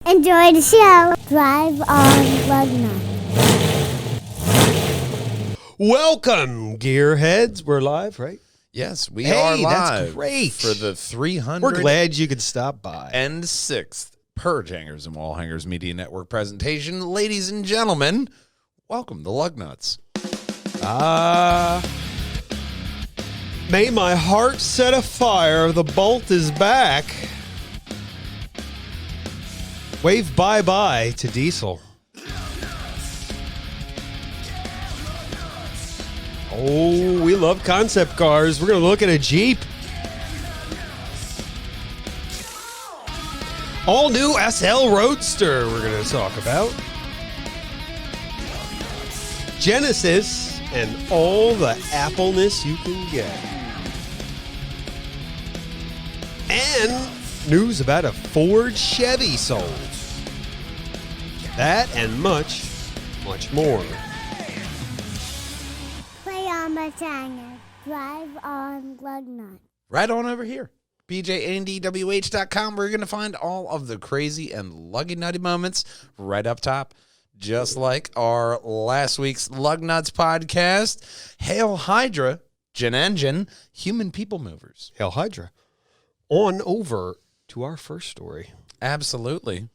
Enjoy the show. Drive on Lugnutz. Welcome, gearheads. We're live, right? Yes, we are live. That's great. For the 300. We're glad you could stop by. And 6th Purge Hangers and Wall Hangers Media Network presentation. Ladies and gentlemen, welcome to Lugnutz. May my heart set afire. The bolt is back. Wave bye-bye to Diesel. Oh, we love concept cars. We're going to look at a Jeep. All new SL Roadster we're going to talk about. Genesis and all the Appleness you can get. And news about a Ford Chevy sold. That and much, much more. Play on my channel. Drive on Lugnutz. Right on over here. BJandDWH.com. We're going to find all of the crazy and luggy nutty moments right up top. Just like our last week's Lugnutz podcast. Hail Hydra, Gen Engine, Human People Movers. Hail Hydra. On over to our first story. Absolutely.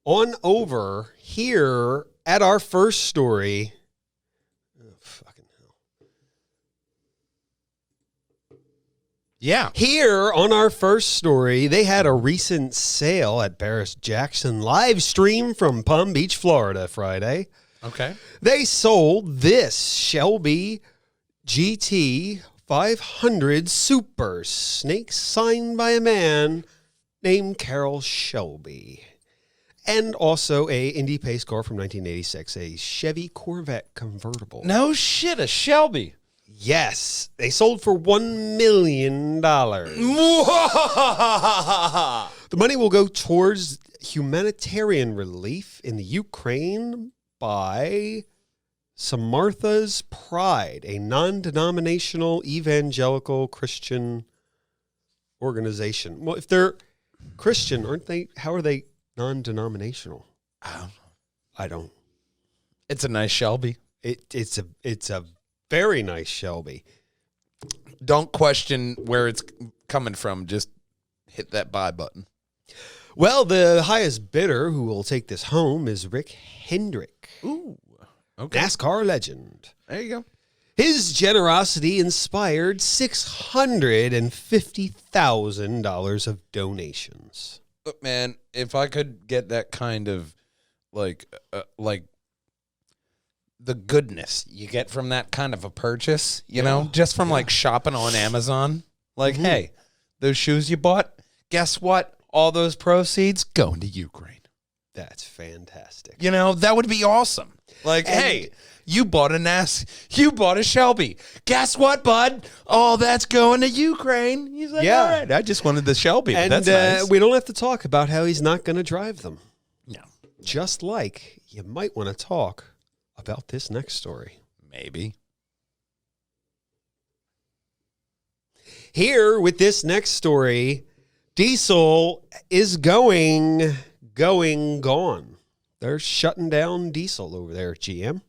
On over here at our first story. Oh, fucking hell. Yeah. Here on our first story, they had a recent sale at Barris Jackson live stream from Palm Beach, Florida, Friday. Okay. They sold this Shelby GT 500 Super Snake signed by a man named Carroll Shelby. And also a Indy pace car from 1986, a Chevy Corvette convertible. No shit, a Shelby. Yes, they sold for $1 million. The money will go towards humanitarian relief in the Ukraine by Samartha's Pride, a non-denominational evangelical Christian organization. Well, if they're Christian, aren't they? How are they non-denominational? I don't. It's a nice Shelby. It's a very nice Shelby. Don't question where it's coming from. Just hit that buy button. Well, the highest bidder who will take this home is Rick Hendrick. Ooh. Okay. NASCAR legend. There you go. His generosity inspired $650,000 of donations. Look, man, if I could get that kind of like the goodness you get from that kind of a purchase, you know, just from like shopping on Amazon, like, hey, those shoes you bought, guess what? All those proceeds going to Ukraine. That's fantastic. You know, that would be awesome. Like, hey, you bought a Shelby. Guess what, bud? All that's going to Ukraine. He's like, all right, I just wanted the Shelby. And that's nice. We don't have to talk about how he's not going to drive them. No. Just like you might want to talk about this next story. Maybe. Here with this next story, Diesel is gone. They're shutting down Diesel over there at GM.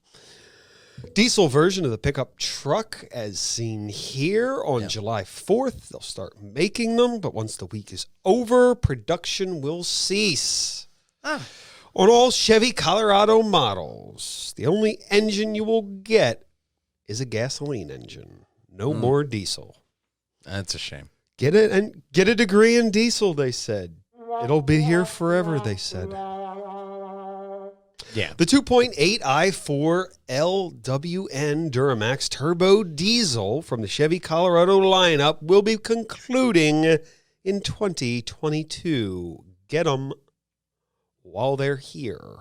Diesel version of the pickup truck as seen here on July 4th. They'll start making them, but once the week is over, production will cease. On all Chevy Colorado models, the only engine you will get is a gasoline engine. No more diesel. That's a shame. Get it and get a degree in diesel, they said. It'll be here forever, they said. Yeah. The 2.8 i4 LWN Duramax turbo diesel from the Chevy Colorado lineup will be concluding in 2022. Get them while they're here.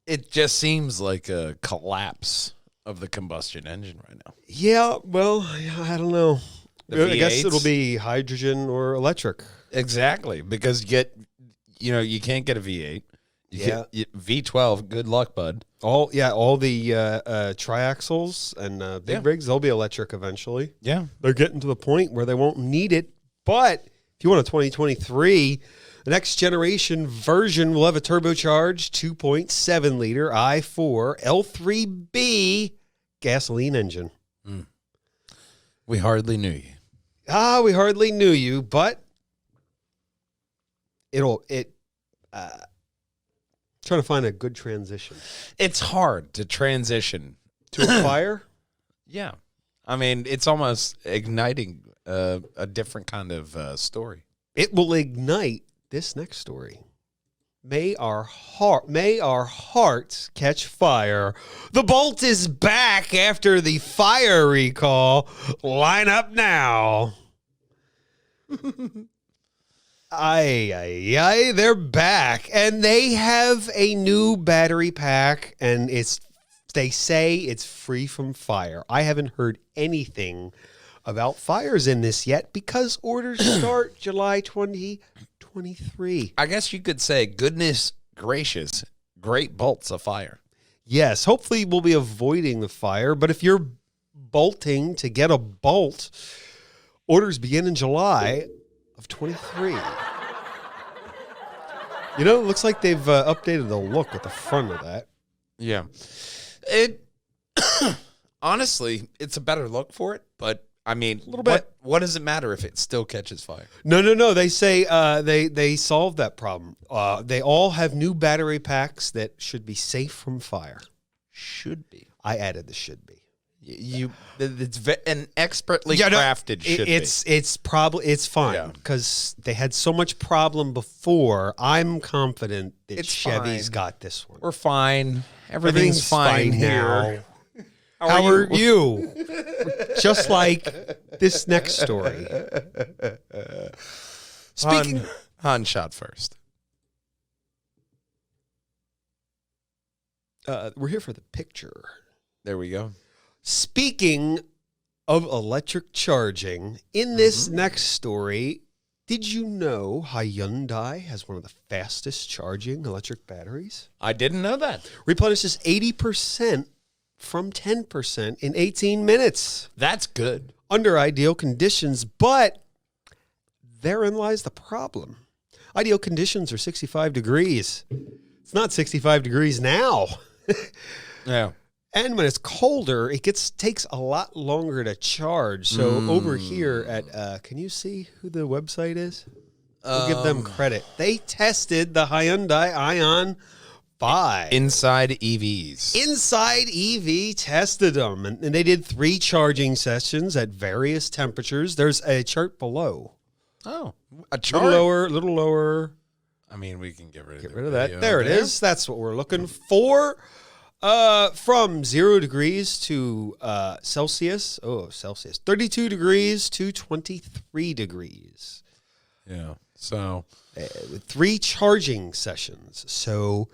It just seems like a collapse of the combustion engine right now. Yeah, well, I don't know. The I guess V8s? it'll be hydrogen or electric. Exactly, because you can't get a V8. V12, good luck, bud. All the triaxles and big rigs, they'll be electric eventually. Yeah. They're getting to the point where they won't need it. But if you want a 2023 The next generation version will have a turbocharged 2.7 liter i4 L3B gasoline engine. We hardly knew you. We hardly knew you, but trying to find a good transition. It's hard to transition To a fire? Yeah. I mean, it's almost igniting a different kind of story. It will ignite this next story. May our hearts catch fire. The Bolt is back after the fire recall. Line up now. Aye, they're back. And they have a new battery pack, and they say it's free from fire. I haven't heard anything about fires in this yet because orders start July 2023. I guess you could say, goodness gracious, great bolts of fire. Yes, hopefully we'll be avoiding the fire, but if you're bolting to get a Bolt, orders begin in July of 23. You know, it looks like they've updated the look at the front of that. Yeah. It honestly, it's a better look for it, but I mean, A little bit. What does it matter if it still catches fire? No. They say they solved that problem. They all have new battery packs that should be safe from fire. Should be. I added the should be. It's an expertly crafted should be. It's fine because they had so much problem before. I'm confident that It's Chevy's fine. got this one. We're fine. Everything's fine here. How are you? Just like this next story. Speaking, Han shot first. we're here for the picture. There we go. Speaking of electric charging, in this next story, did you know Hyundai has one of the fastest charging electric batteries? I didn't know that. Replenishes 80% from 10% in 18 minutes That's good. under ideal conditions, but therein lies the problem. Ideal conditions are 65 degrees. It's not 65 degrees now. Yeah. And when it's colder, it takes a lot longer to charge. So over here at, can you see who the website is? We'll give them credit. They tested the Hyundai Ion 5. Inside EVs. Inside EV tested them, and they did 3 charging sessions at various temperatures. There's a chart below. Oh, a A chart. little lower. I mean, we can get rid Get rid of that. There it is. That's what we're looking for. From 0 degrees to Celsius. Oh, Celsius. 32 degrees to 23 degrees. Yeah. So With 3 charging sessions. So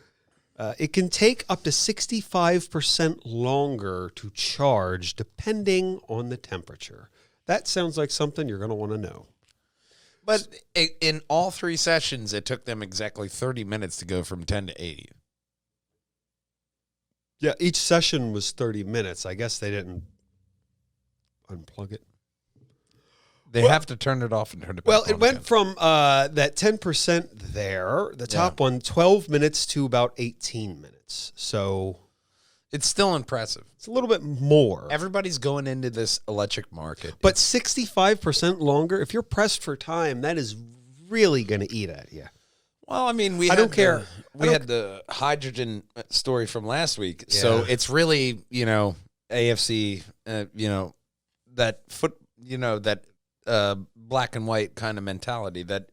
it can take up to 65% longer to charge depending on the temperature. That sounds like something you're going to want to know. But in all 3 sessions, it took them exactly 30 minutes to go from 10 to 80. Yeah, each session was 30 minutes. I guess they didn't unplug it. They have to turn it off and turn it back on. Well, it went again. from that 10% there, the top one, 12 minutes to about 18 minutes. So It's still impressive. it's a little bit more. Everybody's going into this electric market. But 65% longer, if you're pressed for time, that is really going to eat at you. Well, I mean, I don't care. We had the hydrogen story from last week, so Yeah. it's really AFC, that black and white kind of mentality that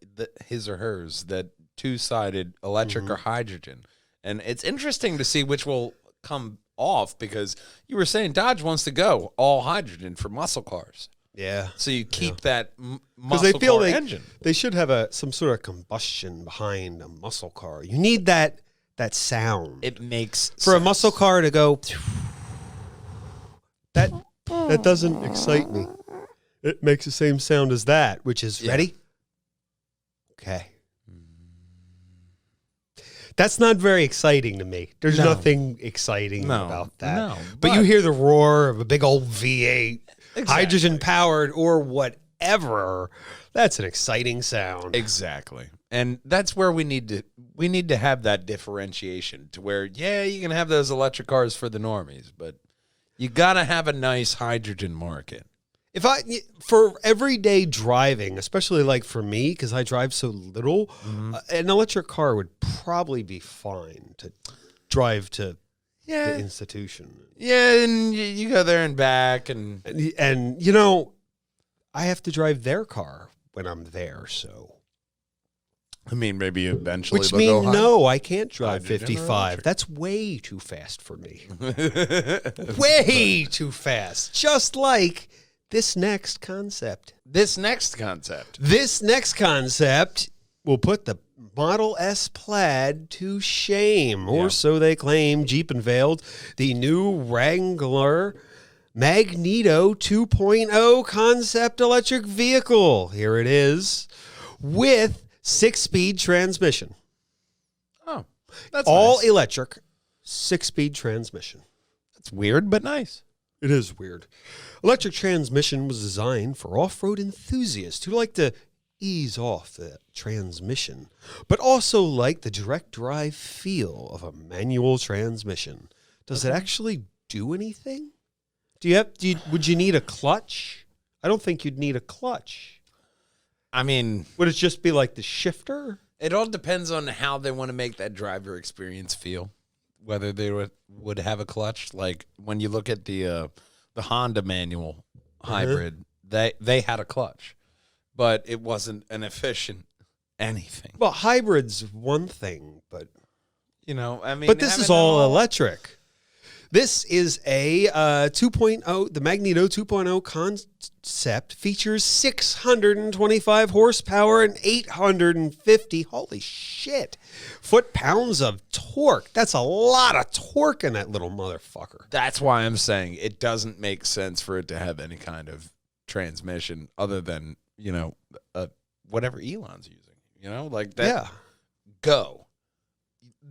his or hers, that 2-sided electric or hydrogen, and it's interesting to see which will come off because you were saying Dodge wants to go all hydrogen for muscle cars. Yeah. So you keep that Because muscle they feel car engine. they should have some sort of combustion behind a muscle car. You need that sound. It makes For a sense. muscle car to go, that doesn't excite me. It makes the same sound as that, which is ready. Okay. That's not very exciting to me. There's nothing exciting about that. No, but you hear the roar of a big old V8, Exactly. hydrogen powered or whatever. That's an exciting sound. Exactly. And that's where we need to have that differentiation to where, yeah, you can have those electric cars for the normies, but you got to have a nice hydrogen market. For everyday driving, especially like for me, because I drive so little, an electric car would probably be fine to drive to the institution. Yeah, and you go there and back. And you know, I have to drive their car when I'm there, so. I mean, maybe eventually Which they'll means, go no, I can't drive hydrogen or 55. electric. That's way too fast for me. Way too fast. Just like this next concept. This next concept. This next concept will put the Model S Plaid to shame, or so they claim. Jeep unveiled the new Wrangler Magneto 2.0 concept electric vehicle. Here it is, with 6-speed transmission. Oh, that's all nice. electric, 6-speed transmission. That's weird, but nice. It is weird. Electric transmission was designed for off-road enthusiasts who like to ease off the transmission, but also like the direct drive feel of a manual transmission. Does it actually do anything? Would you need a clutch? I don't think you'd need a clutch. I mean, Would it just be like the shifter? it all depends on how they want to make that driver experience feel. Whether they would have a clutch, like when you look at the Honda manual hybrid, they had a clutch, but it wasn't an efficient anything. Well, hybrid's one thing, but You know, I mean, but this having is it all electric. This is a 2.0, the Magneto 2.0 concept features 625 horsepower and 850, holy shit, foot-pounds of torque. That's a lot of torque in that little motherfucker. That's why I'm saying it doesn't make sense for it to have any kind of transmission other than, you know, whatever Elon's using. You know, like that. Yeah. Go.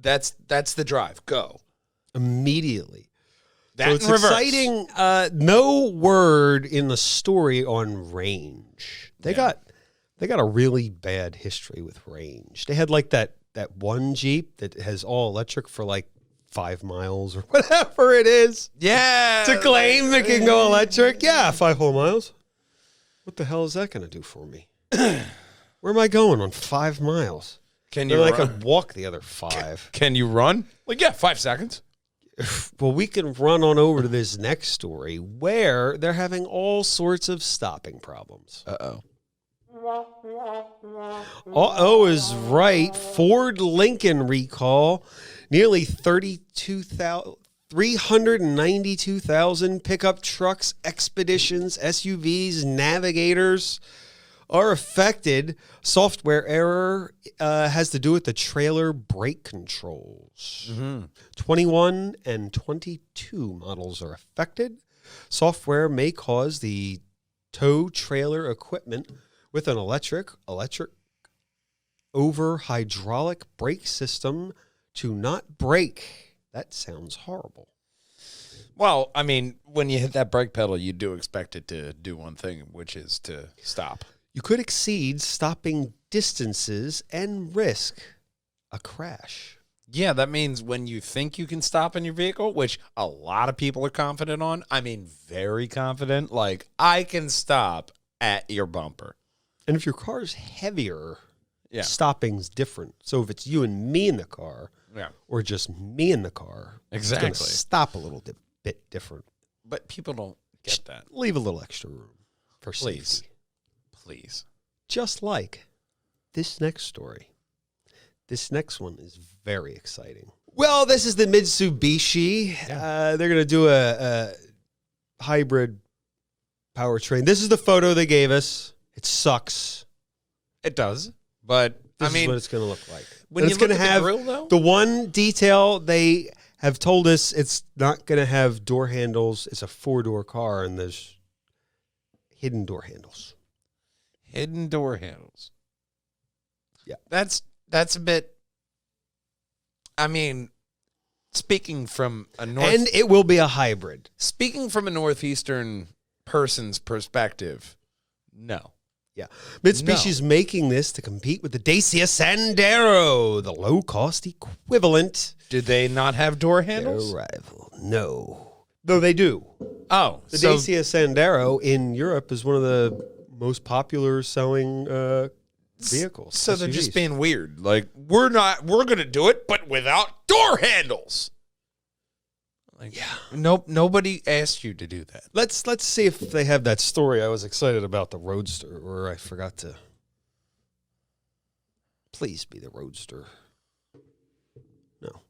That's the drive. Go. Immediately. That So it's in reverse. exciting. No word in the story on range. They got a really bad history with range. They had like that one Jeep that has all electric for like 5 miles or whatever it is. Yeah. To claim it can go electric. Yeah, 5 whole miles. What the hell is that going to do for me? Where am I going on 5 miles? Can Then you I run? could walk the other 5. Can you run? Like, yeah, 5 seconds. Well, we can run on over to this next story where they're having all sorts of stopping problems. Uh-oh. Uh-oh is right. Ford Lincoln recall. Nearly 392,000 pickup trucks, expeditions, SUVs, navigators are affected. Software error has to do with the trailer brake controls. 21 and 22 models are affected. Software may cause the tow trailer equipment with an electric over hydraulic brake system to not brake. That sounds horrible. Well, I mean, when you hit that brake pedal, you do expect it to do one thing, which is to stop. You could exceed stopping distances and risk a crash. Yeah, that means when you think you can stop in your vehicle, which a lot of people are confident on, I mean, very confident, like, I can stop at your bumper. And if your car's heavier, Yeah. stopping's different. So if it's you and me in the car, Yeah. or just me in the car, it's Exactly. going to stop a little bit different. But people don't get that. Leave a little extra room for Please. safety. Please. Just like this next story. This next one is very exciting. Well, this is the Mitsubishi. They're going to do a hybrid powertrain. This is the photo they gave us. It sucks. It does. But, This I mean, is what it's going to look like. when And you it's going look to at the have grill, though? the one detail they have told us it's not going to have door handles. It's a 4-door car, and there's hidden door handles. Hidden door handles. Yeah. That's a bit, I mean, speaking from a And it will be a hybrid. Speaking from a Northeastern person's perspective, no. Yeah. Mitsubishi's making this to compete with the Dacia Sandero, the low-cost equivalent. Did they not have door handles? Their rival. No. Though they do. Oh, The Dacia Sandero in Europe is one of the most popular selling vehicles. So they're SUVs. just being weird. Like, we're going to do it, but without door handles. Like, yeah. Nope. Nobody asked you to do that. Let's see if they have that story. I was excited about the Roadster, or I forgot to. Please be the Roadster. No.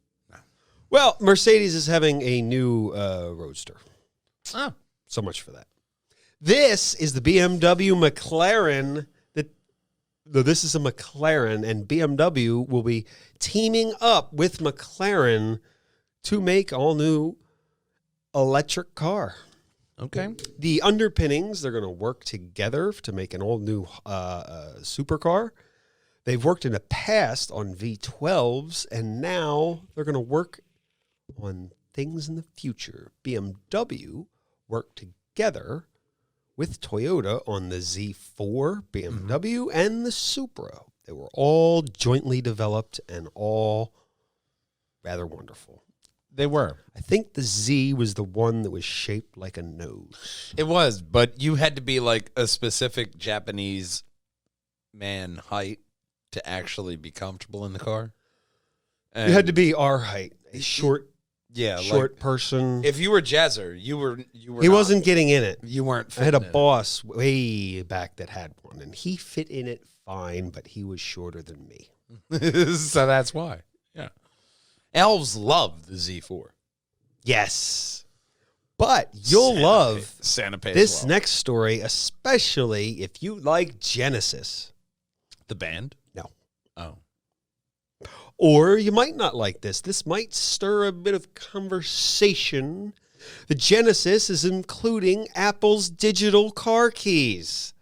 Well, Mercedes is having a new Roadster. Oh. So much for that. This is the BMW McLaren. This is a McLaren, and BMW will be teaming up with McLaren to make all new electric car. Okay. The underpinnings, they're going to work together to make an all new supercar. They've worked in the past on V12s, and now they're going to work on things in the future. BMW worked together with Toyota on the Z4 BMW and the Supra. They were all jointly developed and all rather wonderful. They were. I think the Z was the one that was shaped like a nose. It was, but you had to be like a specific Japanese man height to actually be comfortable in the car. And You had to be our height, a short person. If you were Jazzer, you were. He wasn't getting in it. You weren't. I had a fitting in it. boss way back that had one, and he fit in it fine, but he was shorter than me. So that's why. Yeah. Elves love the Z4. Yes. But you'll love Santa pays this well. next story, especially if you like Genesis. The band? No. Oh. Or you might not like this. This might stir a bit of conversation. The Genesis is including Apple's digital car keys.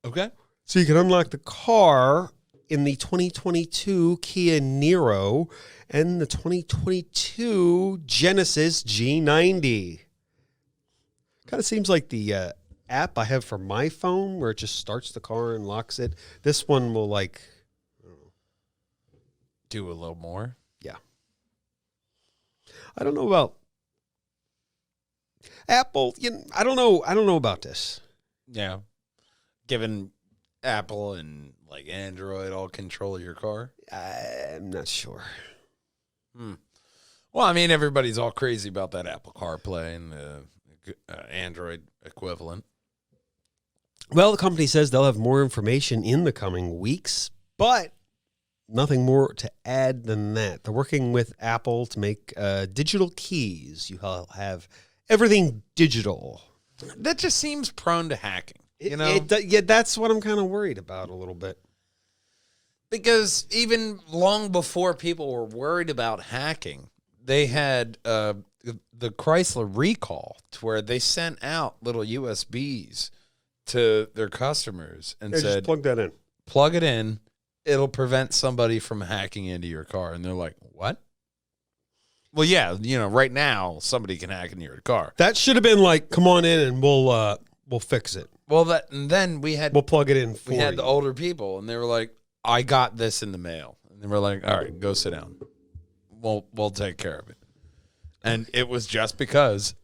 Okay. So you can unlock the car in the 2022 Kia Niro and the 2022 Genesis G90. Kind of seems like the app I have for my phone where it just starts the car and locks it. This one will Do a little more. Yeah. I don't know about Apple. I don't know about this. Yeah. Given Apple and like Android all control your car. I'm not sure. Well, I mean, everybody's all crazy about that Apple CarPlay and the Android equivalent. Well, the company says they'll have more information in the coming weeks, but nothing more to add than that. They're working with Apple to make digital keys. You have everything digital. That just seems prone to hacking. Yeah, that's what I'm kind of worried about a little bit. Because even long before people were worried about hacking, they had the Chrysler recall to where they sent out little USBs to their customers and said, just plug that in. Plug it in. It'll prevent somebody from hacking into your car. And they're like, what? Well, yeah, right now somebody can hack into your car. That should have been like, come on in and we'll fix it. Well, and then we'll plug it in for we had you. the older people, and they were like, I got this in the mail. And they were like, all right, go sit down. We'll take care of it. And it was just because,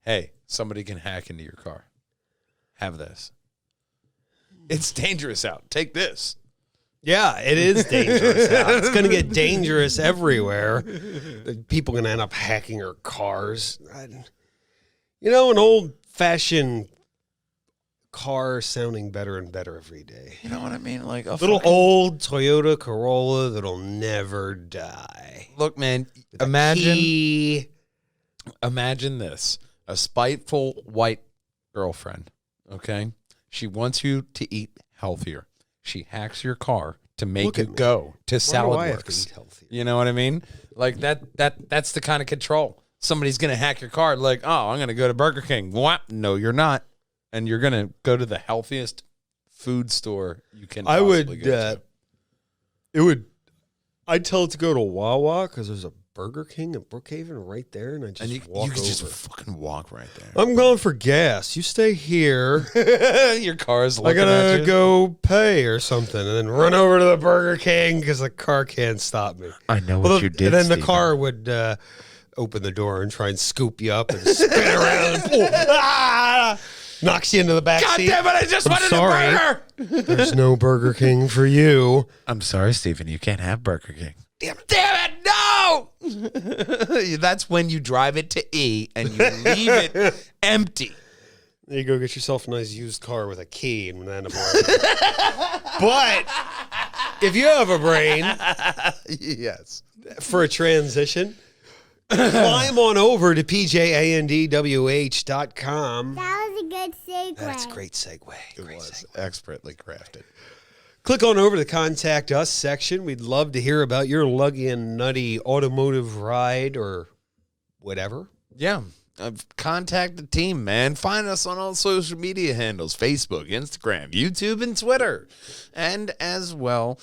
hey, somebody can hack into your car. Have this. It's dangerous out. Take this. Yeah, it is dangerous out. It's going to get dangerous everywhere. People are going to end up hacking our cars. An old-fashioned car sounding better and better every day. You know what I mean? Like a little old Toyota Corolla that'll never die. Look, man, imagine this. A spiteful white girlfriend, okay? She wants you to eat healthier. She hacks your car to make it go to Salad Works. You know what I mean? Like that's the kind of control. Somebody's going to hack your car like, "Oh, I'm going to go to Burger King." What? No, you're not. And you're going to go to the healthiest food store you can possibly go to. I'd tell it to go to Wawa because there's a Burger King in Brookhaven right there, and I just You walk can over. just fucking walk right there. I'm going for gas. You stay here. Your car's I looking at gotta you. go pay or something, and then run over to the Burger King because the car can't stop me. I know Well, what you did, and then the Steven. car would open the door and try and scoop you up and spin around and pull. Ah! Knocks you into the back God seat. damn it, I just wanted sorry. a burger! There's no Burger King for you. I'm sorry, Stephen. You can't have Burger King. Damn it, no! That's when you drive it to E and you leave it empty. You go get yourself a nice used car with a key and then a brain. But if you have a brain Yes. for a transition, climb on over to pjandwh.com. That was a good segue. That's a great segue. It Great was segue. expertly crafted. Click on over to the Contact Us section. We'd love to hear about your luggy and nutty automotive ride or whatever. Yeah. Contact the team, man. Find us on all social media handles, Facebook, Instagram, YouTube, and Twitter. And as well,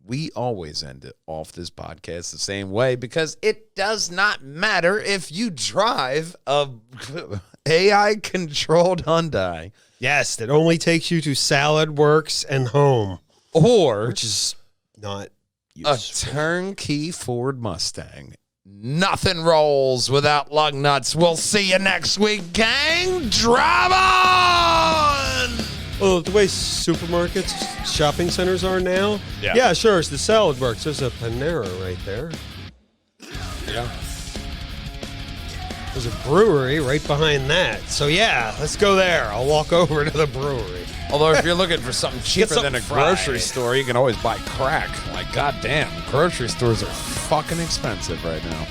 we always end it off this podcast the same way because it does not matter if you drive a AI-controlled Hyundai Yes, that only takes you to Salad Works and home, or which is not a useful. turnkey Ford Mustang. Nothing rolls without Lugnutz. We'll see you next week, gang. Drive on! Well, the way supermarkets, shopping centers are now. Yeah. Yeah, sure. It's the Salad Works. There's a Panera right there. Yeah. There's a brewery right behind that. So, yeah, let's go there. I'll walk over to the brewery. Although if you're looking for something cheaper something than a fried. grocery store, you can always buy crack. Like, goddamn, grocery stores are fucking expensive right now.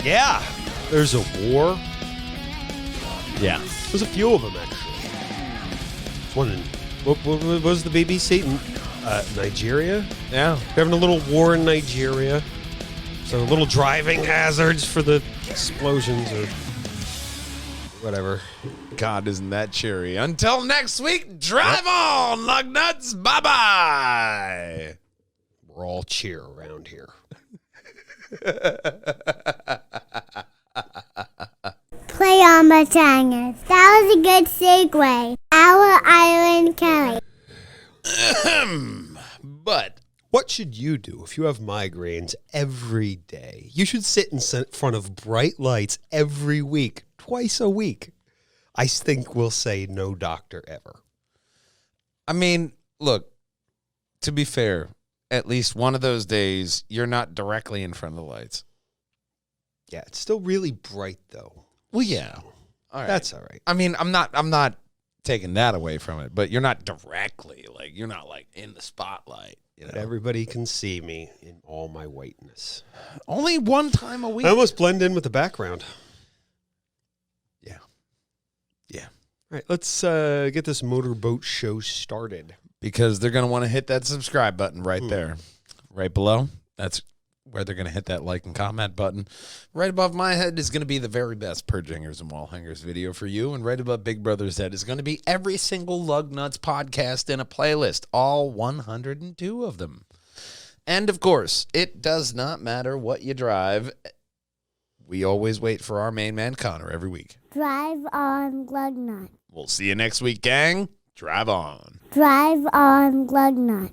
Yeah. There's a war. Yeah. There's a few of them, actually. One in, what was the BBC? Nigeria? Yeah. They're having a little war in Nigeria. So little driving hazards for the explosions or whatever. God, isn't that cheery? Until next week, drive on, Lugnutz. Bye-bye. We're all cheer around here. Play on my tangers. That was a good segue. Our Island Kelly. But What should you do if you have migraines every day? You should sit in front of bright lights every week, twice a week. I think we'll say no doctor ever. I mean, look, to be fair, at least one of those days, you're not directly in front of the lights. Yeah, it's still really bright though. Well, yeah. All right. That's all right. I mean, I'm not taking that away from it, but you're not directly, like, you're not, like, in the spotlight. You know? But everybody can see me in all my whiteness. Only one time a week. I almost blend in with the background. Yeah. Yeah. All right, let's get this motorboat show started. Because they're going to want to hit that subscribe button right there. Right below. That's where they're going to hit that like and comment button. Right above my head is going to be the very best purge hangers and wall hangers video for you. And right above Big Brother's head is going to be every single Lugnutz podcast in a playlist. All 102 of them. And, of course, it does not matter what you drive. We always wait for our main man, Connor, every week. Drive on Lugnutz. We'll see you next week, gang. Drive on. Drive on Lugnutz.